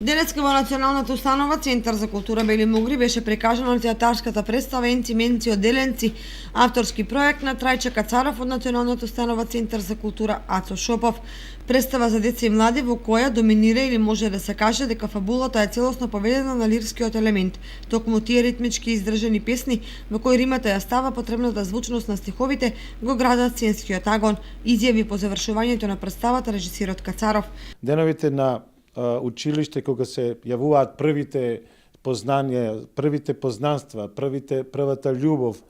Денеска во Националната установа Центар за култура Бели Мугри беше прикажана театарската представа Енци Менци Оделенци, авторски проект на Трајче Кацаров од Националната установа Центар за култура Ацо Шопов. Представа за деца и млади во која доминира или може да се каже дека фабулата е целосно поведена на лирскиот елемент. Токму тие ритмички издржани песни во кои римата ја става потребната звучност на стиховите го градат сценскиот агон, изјави по завршувањето на представата режисерот Кацаров. Деновите на училиште кога се јавуваат првите познања, првите познанства, првата љубов,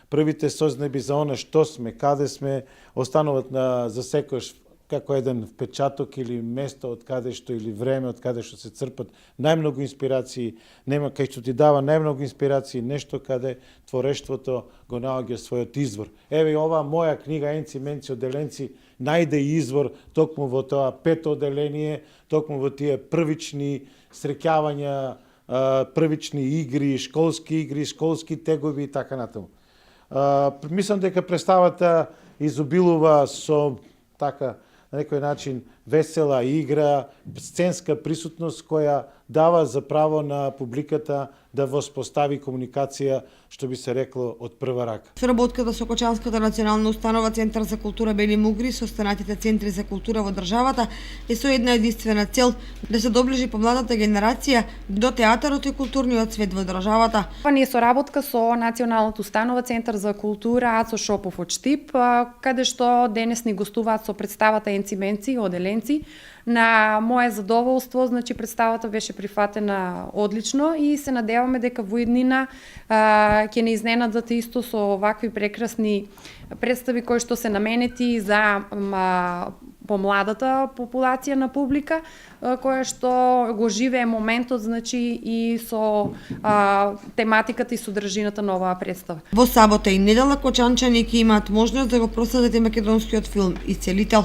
првите сознеби за она што сме, каде сме, остануваат за секојаш како еден впечаток или место од каде што или време од каде што се црпат најмногу инспирации, нема кај што ти дава најмногу инспирации, нешто каде творештвото го наоѓа својот извор. Еве ова моја книга Енци Менци Оделенци најде извор токму во тоа пето оделение, токму во тие првични среќавања, првични игри, школски тегови и така натаму. Мислам дека представата изобилува со така на некој начин весела игра, сценска присутност која дава за право на публиката да воспостави комуникација, што би се рекло од прва рака. Соработката со Кочанската национална установа Центар за култура Бели Мугри со останатите центри за култура во државата е со една единствена цел да се доближи помладата генерација до театарот и културниот свет во државата. Ова е соработка со Националната установа Центар за култура Ацо Шопов од Штип, каде што денес ни гостуваат со представата Енци Менци Оделенци. На мое задоволство, значи представата беше прифатена одлично и се надеваме дека во иднина ќе не изненадат исто со вакви прекрасни представи кои што се наменети за помладата популација на публика, која што го живее моментот, значи и со тематиката и содржината на оваа представа. Во сабота и недела кочанчани ќе имаат можност да го проследат македонскиот филм Исцелител.